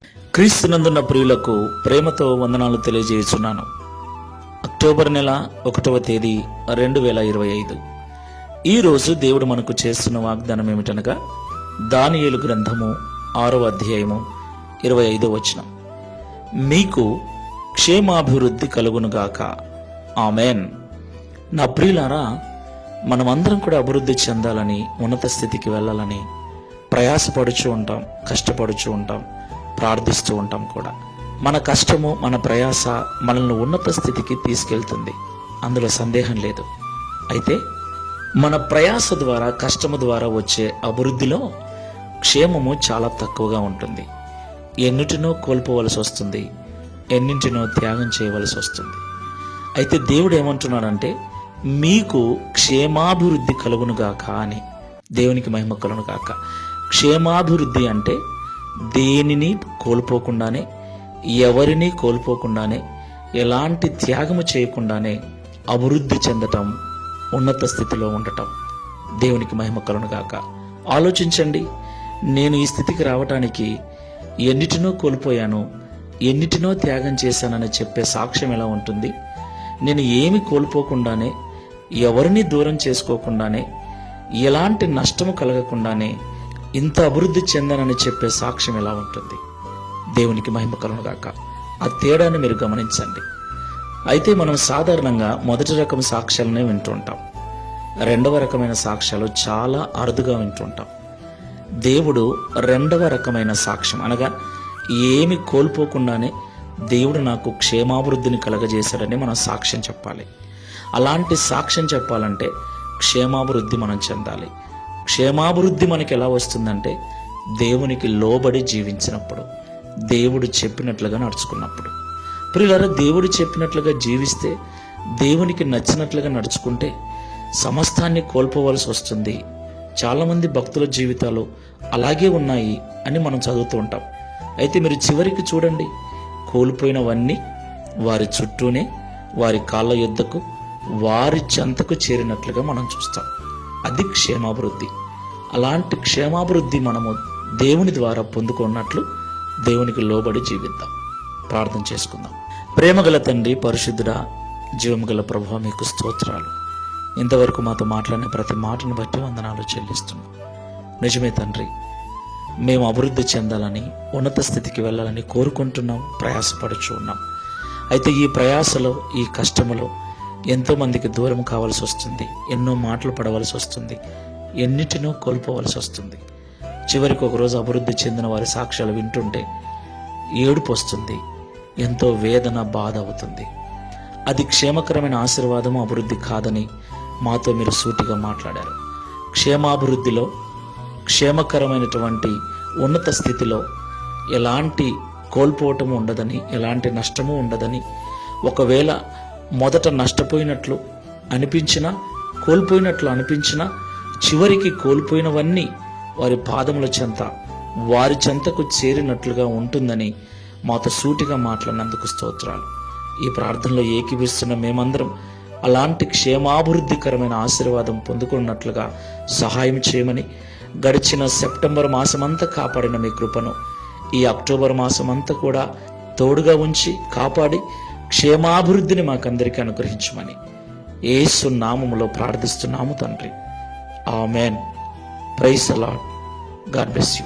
క్రీస్తునందున్న ప్రియులకు ప్రేమతో వందనాలు తెలియజేస్తున్నాను. అక్టోబర్ నెల 1వ తేదీ 2025. ఈరోజు దేవుడు మనకు చేస్తున్న వాగ్దానం ఏమిటనగా దానియేలు గ్రంథము 6వ అధ్యాయము 25వ వచనం. మీకు క్షేమాభివృద్ధి కలుగునుగాక. ఆమెన్. నా ప్రియులారా, మనమందరం కూడా అభివృద్ధి చెందాలని, ఉన్నత స్థితికి వెళ్ళాలని ప్రయాసపడుచూ ఉంటాం, కష్టపడుచూ ఉంటాం, ప్రార్థిస్తూ ఉంటాం కూడా. మన కష్టము, మన ప్రయాస మనల్ని ఉన్నత స్థితికి తీసుకెళ్తుంది, అందులో సందేహం లేదు. అయితే మన ప్రయాస ద్వారా, కష్టము ద్వారా వచ్చే అభివృద్ధిలో క్షేమము చాలా తక్కువగా ఉంటుంది. ఎన్నిటినో కోల్పోవలసి వస్తుంది, ఎన్నింటినో త్యాగం చేయవలసి వస్తుంది. అయితే దేవుడు ఏమంటున్నాడంటే, మీకు క్షేమాభివృద్ధి కలుగునుగాక అని. దేవునికి మహిమ కలుగునుగాక. క్షేమాభివృద్ధి అంటే దేనిని కోల్పోకుండానే, ఎవరిని కోల్పోకుండానే, ఎలాంటి త్యాగము చేయకుండానే అభివృద్ధి చెందటం, ఉన్నత స్థితిలో ఉండటం. దేవునికి మహిమ కలుగునుగాక. ఆలోచించండి, నేను ఈ స్థితికి రావటానికి ఎన్నిటినో కోల్పోయాను, ఎన్నిటినో త్యాగం చేశానని చెప్పే సాక్ష్యం ఎలా ఉంటుంది? నేను ఏమి కోల్పోకుండానే, ఎవరిని దూరం చేసుకోకుండానే, ఎలాంటి నష్టము కలగకుండానే ఇంత అభివృద్ధి చెందానని చెప్పే సాక్ష్యం ఎలా ఉంటుంది? దేవునికి మహిమ కలుగునుగాక. ఆ తేడాన్ని మీరు గమనించండి. అయితే మనం సాధారణంగా మొదటి రకం సాక్ష్యాలనే వింటుంటాం, రెండవ రకమైన సాక్ష్యాలు చాలా అరుదుగా వింటుంటాం. దేవుడు రెండవ రకమైన సాక్ష్యం అనగా ఏమి కోల్పోకుండానే దేవుడు నాకు క్షేమాభివృద్ధిని కలగజేశాడని మనం సాక్ష్యం చెప్పాలి. అలాంటి సాక్ష్యం చెప్పాలంటే క్షేమాభివృద్ధి మనం చెందాలి. క్షేమాభివృద్ధి మనకి ఎలా వస్తుందంటే దేవునికి లోబడి జీవించినప్పుడు, దేవుడు చెప్పినట్లుగా నడుచుకున్నప్పుడు. ప్రియులారా, దేవుడు చెప్పినట్లుగా జీవిస్తే, దేవునికి నచ్చినట్లుగా నడుచుకుంటే సమస్తాన్ని కోల్పోవలసి వస్తుంది. చాలామంది భక్తుల జీవితాలు అలాగే ఉన్నాయి అని మనం చదువుతూ ఉంటాం. అయితే మీరు చివరికి చూడండి, కోల్పోయినవన్నీ వారి చుట్టూనే, వారి కాళ్ళ యొద్దకు, వారి చెంతకు చేరినట్లుగా మనం చూస్తాం. అది క్షేమాభివృద్ధి. అలాంటి క్షేమాభివృద్ధి మనము దేవుని ద్వారా పొందుకున్నట్లు దేవునికి లోబడి జీవిద్దాం. ప్రార్థన చేసుకుందాం. ప్రేమగల తండ్రి, పరిశుద్ధుడా, జీవముగల ప్రభువా, మీకు స్తోత్రాలు. ఇంతవరకు మాతో మాట్లాడిన ప్రతి మాటను బట్టి వందనాలు చెల్లిస్తున్నాం. నిజమే తండ్రి, మేము అభివృద్ధి చెందాలని, ఉన్నత స్థితికి వెళ్ళాలని కోరుకుంటున్నాం, ప్రయాసపడుచు ఉన్నాం. అయితే ఈ ప్రయాసలో, ఈ కష్టములో ఎంతోమందికి దూరం కావాల్సి వస్తుంది, ఎన్నో మాటలు పడవలసి వస్తుంది, ఎన్నిటినో కోల్పోవలసి వస్తుంది. చివరికి ఒకరోజు అభివృద్ధి చెందిన వారి సాక్ష్యాలు వింటుంటే ఏడుపు వస్తుంది, ఎంతో వేదన, బాధ అవుతుంది. అది క్షేమకరమైన ఆశీర్వాదము, అభివృద్ధి కాదని మాతో మీరు సూటిగా మాట్లాడారు. క్షేమాభివృద్ధిలో, క్షేమకరమైనటువంటి ఉన్నత స్థితిలో ఎలాంటి కోల్పోవటము ఉండదని, ఎలాంటి నష్టము ఉండదని, ఒకవేళ మొదట నష్టపోయినట్లు అనిపించినా, కోల్పోయినట్లు అనిపించినా, చివరికి కోల్పోయినవన్నీ వారి పాదముల చెంత, వారి చెంతకు చేరినట్లుగా ఉంటుందని మాతో సూటిగా మాట్లాడినందుకు స్తోత్రాలు. ఈ ప్రార్థనలో ఏకీభవిస్తున్న మేమందరం అలాంటి క్షేమాభివృద్ధికరమైన ఆశీర్వాదం పొందుకున్నట్లుగా సహాయం చేయమని, గడిచిన సెప్టెంబర్ మాసమంతా కాపాడిన మీ కృపను ఈ అక్టోబర్ మాసమంతా కూడా తోడుగా ఉంచి కాపాడి క్షేమాభివృద్ధిని మాకందరికీ అనుగ్రహించమని యేసు నామములో ప్రార్థిస్తున్నాము తండ్రి. Amen. Praise the Lord. God bless you.